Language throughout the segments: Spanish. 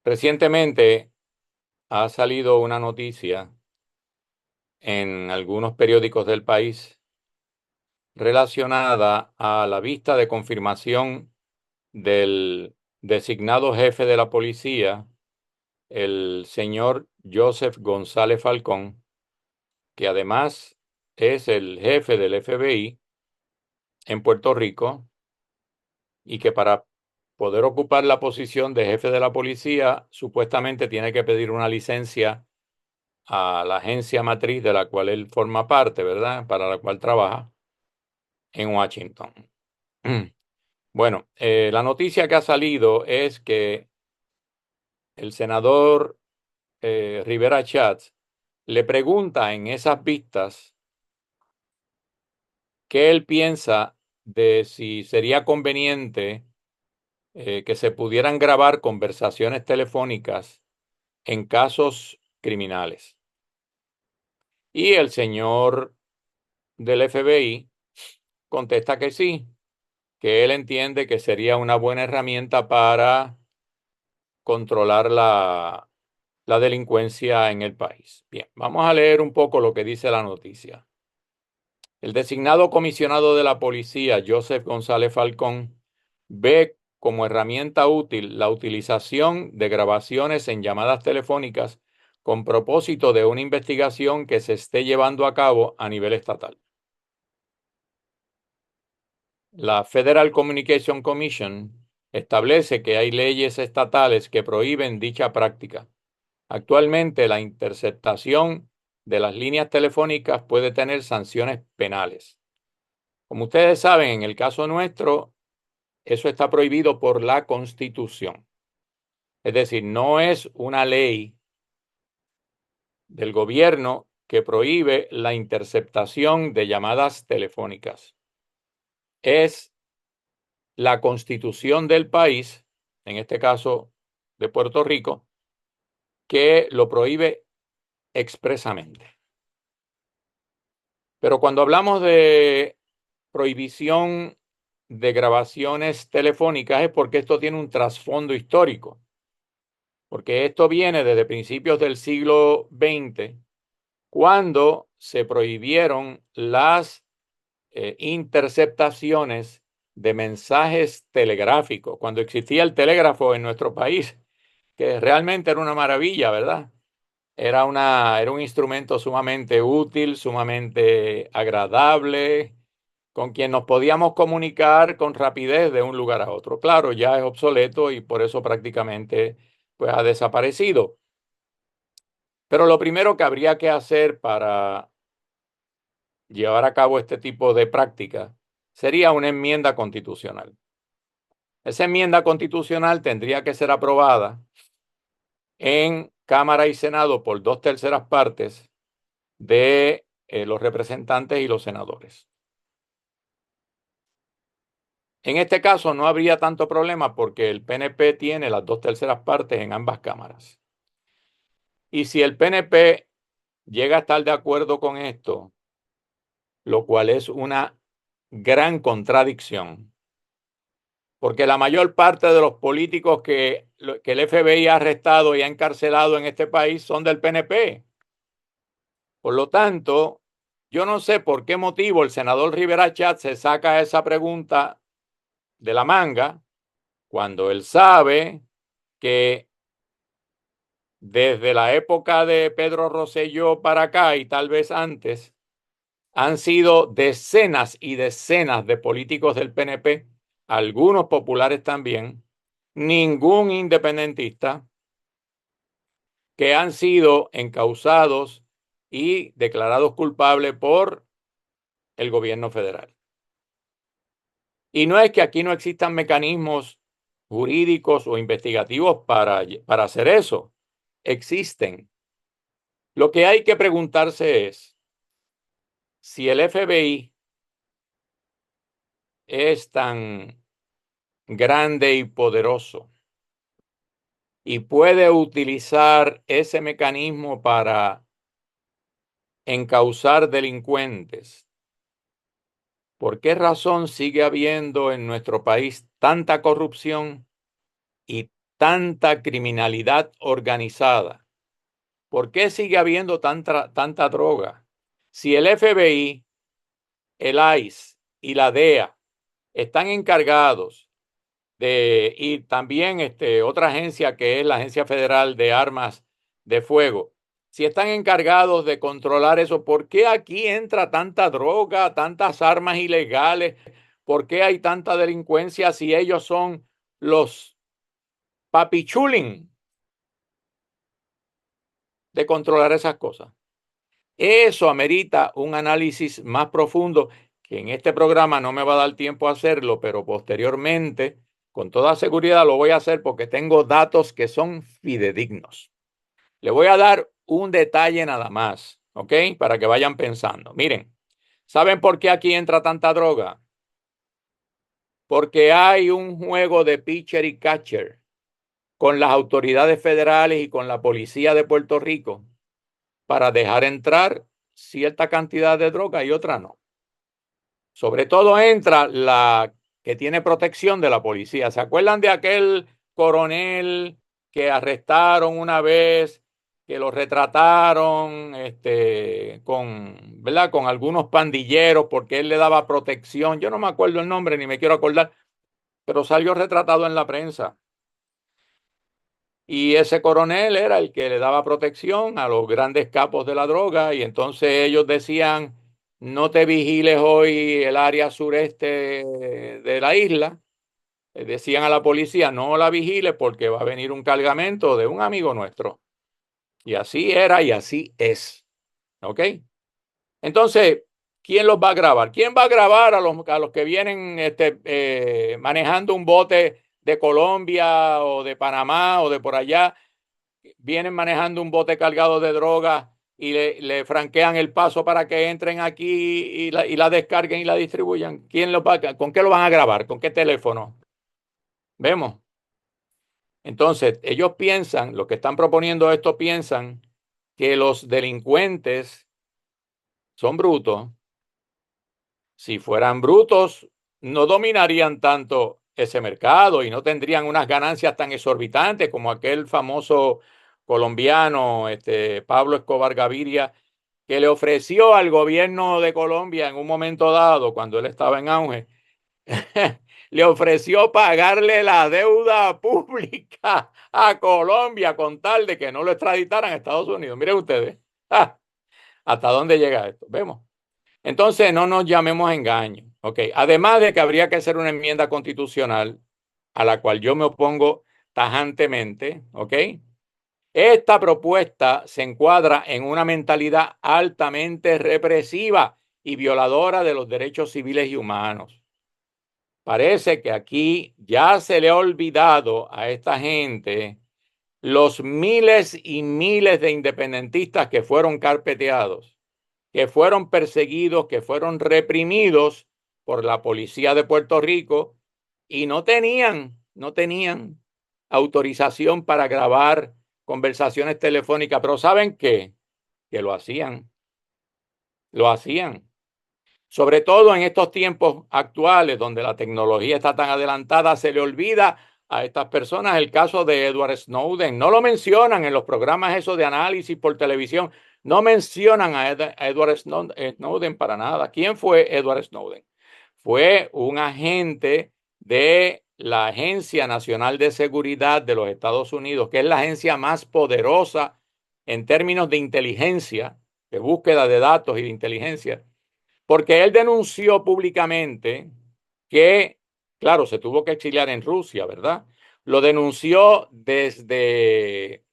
Recientemente ha salido una noticia en algunos periódicos del país relacionada a la vista de confirmación del designado jefe de la policía, el señor Joseph González Falcón, que además es el jefe del FBI en Puerto Rico y que para poder ocupar la posición de jefe de la policía supuestamente tiene que pedir una licencia a la agencia matriz de la cual él forma parte, ¿verdad? Para la cual trabaja en Washington. Bueno, la noticia que ha salido es que el senador Rivera Schatz le pregunta en esas vistas qué él piensa de si sería conveniente que se pudieran grabar conversaciones telefónicas en casos criminales. Y el señor del FBI contesta que sí, que él entiende que sería una buena herramienta para controlar la delincuencia en el país. Bien, vamos a leer un poco lo que dice la noticia. El designado comisionado de la policía, Joseph González Falcón, ve como herramienta útil la utilización de grabaciones en llamadas telefónicas con propósito de una investigación que se esté llevando a cabo a nivel estatal. La Federal Communication Commission establece que hay leyes estatales que prohíben dicha práctica. Actualmente, la interceptación de las líneas telefónicas puede tener sanciones penales. Como ustedes saben, en el caso nuestro, eso está prohibido por la Constitución. Es decir, no es una ley del gobierno que prohíbe la interceptación de llamadas telefónicas. Es la Constitución del país, en este caso de Puerto Rico, que lo prohíbe expresamente. Pero cuando hablamos de prohibición de grabaciones telefónicas es porque esto tiene un trasfondo histórico, porque esto viene desde principios del siglo XX, cuando se prohibieron las interceptaciones de mensajes telegráficos, cuando existía el telégrafo en nuestro país, que realmente era una maravilla, ¿verdad? Era un instrumento sumamente útil, sumamente agradable, con quien nos podíamos comunicar con rapidez de un lugar a otro. Claro, ya es obsoleto y por eso prácticamente pues, ha desaparecido. Pero lo primero que habría que hacer para llevar a cabo este tipo de práctica sería una enmienda constitucional. Esa enmienda constitucional tendría que ser aprobada en Cámara y Senado por 2/3 de los representantes y los senadores. En este caso no habría tanto problema porque el PNP tiene las 2/3 en ambas cámaras. Y si el PNP llega a estar de acuerdo con esto, lo cual es una gran contradicción, porque la mayor parte de los políticos que el FBI ha arrestado y ha encarcelado en este país son del PNP. Por lo tanto, yo no sé por qué motivo el senador Rivera Schatz se saca esa pregunta de la manga cuando él sabe que desde la época de Pedro Rosselló para acá y tal vez antes, han sido decenas y decenas de políticos del PNP, algunos populares también, ningún independentista, que han sido encausados y declarados culpables por el gobierno federal. Y no es que aquí no existan mecanismos jurídicos o investigativos para hacer eso. Existen. Lo que hay que preguntarse es si el FBI es tan grande y poderoso y puede utilizar ese mecanismo para encausar delincuentes. ¿Por qué razón sigue habiendo en nuestro país tanta corrupción y tanta criminalidad organizada? ¿Por qué sigue habiendo tanta droga? Si el FBI, el ICE y la DEA están encargados y también otra agencia que es la Agencia Federal de Armas de Fuego, si están encargados de controlar eso, ¿por qué aquí entra tanta droga, tantas armas ilegales? ¿Por qué hay tanta delincuencia si ellos son los papichulín de controlar esas cosas? Eso amerita un análisis más profundo que en este programa no me va a dar tiempo a hacerlo, pero posteriormente, con toda seguridad lo voy a hacer porque tengo datos que son fidedignos. Le voy a dar un detalle nada más, ¿ok? Para que vayan pensando. Miren, ¿saben por qué aquí entra tanta droga? Porque hay un juego de pitcher y catcher con las autoridades federales y con la policía de Puerto Rico para dejar entrar cierta cantidad de droga y otra no. Sobre todo entra la que tiene protección de la policía. ¿Se acuerdan de aquel coronel que arrestaron una vez, que lo retrataron ¿verdad? Con algunos pandilleros porque él le daba protección? Yo no me acuerdo el nombre ni me quiero acordar, pero salió retratado en la prensa. Y ese coronel era el que le daba protección a los grandes capos de la droga y entonces ellos decían, no te vigiles hoy el área sureste de la isla. Decían a la policía, no la vigiles porque va a venir un cargamento de un amigo nuestro. Y así era y así es. ¿Ok? Entonces, ¿quién los va a grabar? ¿Quién va a grabar a los que vienen manejando un bote de Colombia o de Panamá o de por allá? Vienen manejando un bote cargado de droga y le franquean el paso para que entren aquí y la descarguen y la distribuyan. ¿Con qué lo van a grabar? ¿Con qué teléfono? Vemos. Entonces, ellos piensan, los que están proponiendo esto piensan que los delincuentes son brutos. Si fueran brutos, no dominarían tanto ese mercado y no tendrían unas ganancias tan exorbitantes como aquel famoso colombiano, Pablo Escobar Gaviria, que le ofreció al gobierno de Colombia en un momento dado, cuando él estaba en auge, le ofreció pagarle la deuda pública a Colombia con tal de que no lo extraditaran a Estados Unidos. Miren ustedes, hasta dónde llega esto. Vemos. Entonces, no nos llamemos a engaño. ¿Ok? Además de que habría que hacer una enmienda constitucional a la cual yo me opongo tajantemente. ¿Ok? Esta propuesta se encuadra en una mentalidad altamente represiva y violadora de los derechos civiles y humanos. Parece que aquí ya se le ha olvidado a esta gente los miles y miles de independentistas que fueron carpeteados, que fueron perseguidos, que fueron reprimidos por la policía de Puerto Rico y no tenían autorización para grabar conversaciones telefónicas, pero ¿saben qué? Que lo hacían. Sobre todo en estos tiempos actuales donde la tecnología está tan adelantada, se le olvida a estas personas el caso de Edward Snowden. No lo mencionan en los programas esos de análisis por televisión. No mencionan a Edward Snowden para nada. ¿Quién fue Edward Snowden? Fue un agente de la Agencia Nacional de Seguridad de los Estados Unidos, que es la agencia más poderosa en términos de inteligencia, de búsqueda de datos y de inteligencia, porque él denunció públicamente que, claro, se tuvo que exiliar en Rusia, ¿verdad? Lo denunció desde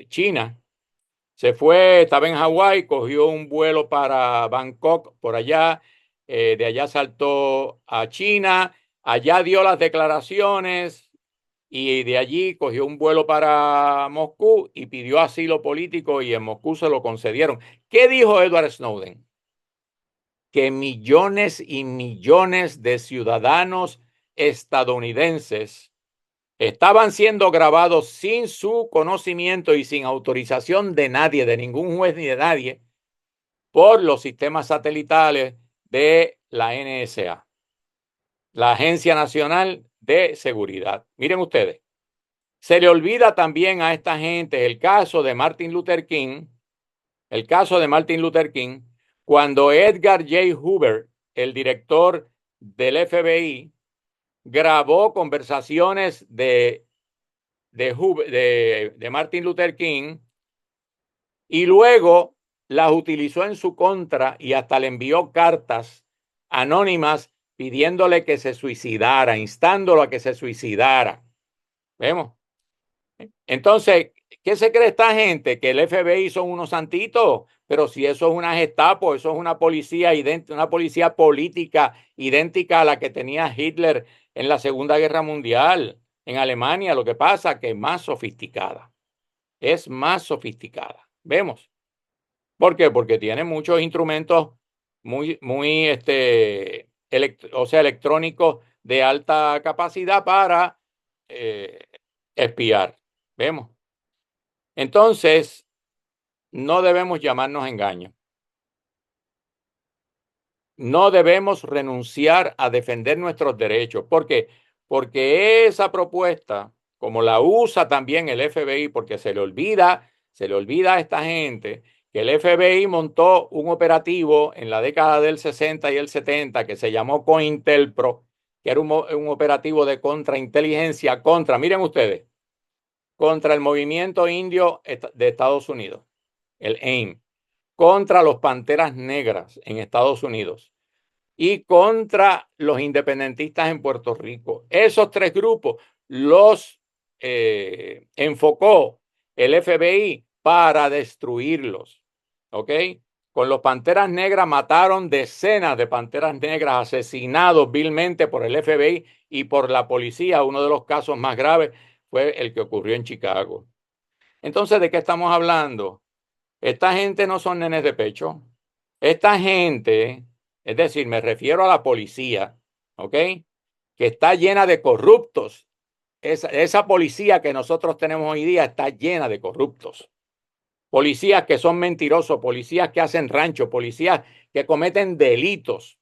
China. Se fue, estaba en Hawái, cogió un vuelo para Bangkok, por allá, de allá saltó a China, allá dio las declaraciones y de allí cogió un vuelo para Moscú y pidió asilo político y en Moscú se lo concedieron. ¿Qué dijo Edward Snowden? Que millones y millones de ciudadanos estadounidenses estaban siendo grabados sin su conocimiento y sin autorización de nadie, de ningún juez ni de nadie, por los sistemas satelitales de la NSA, la Agencia Nacional de seguridad. Miren ustedes, se le olvida también a esta gente el caso de Martin Luther King, cuando Edgar J. Hoover, el director del FBI, grabó conversaciones de Martin Luther King y luego las utilizó en su contra y hasta le envió cartas anónimas pidiéndole que se suicidara, instándolo a que se suicidara. ¿Vemos? Entonces, ¿qué se cree esta gente? Que el FBI son unos santitos, pero si eso es una Gestapo, eso es una policía política idéntica a la que tenía Hitler en la Segunda Guerra Mundial en Alemania. Lo que pasa es que es más sofisticada. Es más sofisticada. ¿Vemos? ¿Por qué? Porque tiene muchos instrumentos muy electrónicos de alta capacidad para espiar. ¿Vemos? Entonces, no debemos llamarnos engaño. No debemos renunciar a defender nuestros derechos. ¿Por qué? Porque esa propuesta, como la usa también el FBI, porque se le olvida a esta gente que el FBI montó un operativo en la década del 60 y el 70 que se llamó COINTELPRO, que era un operativo de contrainteligencia miren ustedes, contra el movimiento indio de Estados Unidos, el AIM, contra los Panteras Negras en Estados Unidos y contra los independentistas en Puerto Rico. Esos tres grupos los enfocó el FBI para destruirlos. ¿Ok? Con los Panteras Negras mataron decenas de Panteras Negras asesinados vilmente por el FBI y por la policía. Uno de los casos más graves fue el que ocurrió en Chicago. Entonces, ¿de qué estamos hablando? Esta gente no son nenes de pecho. Esta gente, es decir, me refiero a la policía, ¿ok? Que está llena de corruptos. Esa policía que nosotros tenemos hoy día está llena de corruptos. Policías que son mentirosos, policías que hacen rancho, policías que cometen delitos,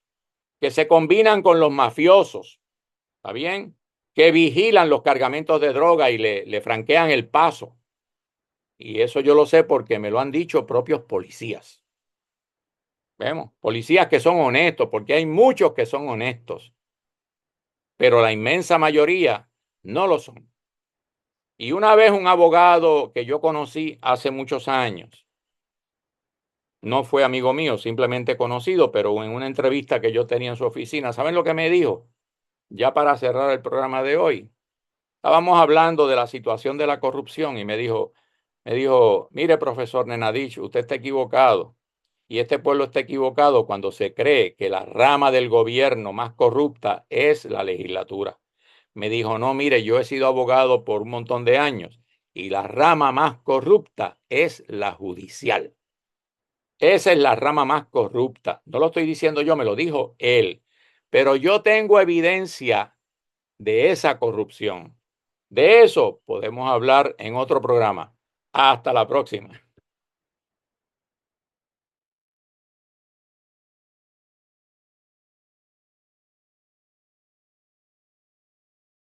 que se combinan con los mafiosos, ¿está bien? Que vigilan los cargamentos de droga y le franquean el paso. Y eso yo lo sé porque me lo han dicho propios policías. Vemos, policías que son honestos, porque hay muchos que son honestos, pero la inmensa mayoría no lo son. Y una vez un abogado que yo conocí hace muchos años, no fue amigo mío, simplemente conocido, pero en una entrevista que yo tenía en su oficina, ¿saben lo que me dijo? Ya para cerrar el programa de hoy, estábamos hablando de la situación de la corrupción y me dijo, mire, profesor Nenadich, usted está equivocado. Y este pueblo está equivocado cuando se cree que la rama del gobierno más corrupta es la legislatura. Me dijo, no, mire, yo he sido abogado por un montón de años y la rama más corrupta es la judicial. Esa es la rama más corrupta. No lo estoy diciendo yo, me lo dijo él. Pero yo tengo evidencia de esa corrupción. De eso podemos hablar en otro programa. Hasta la próxima.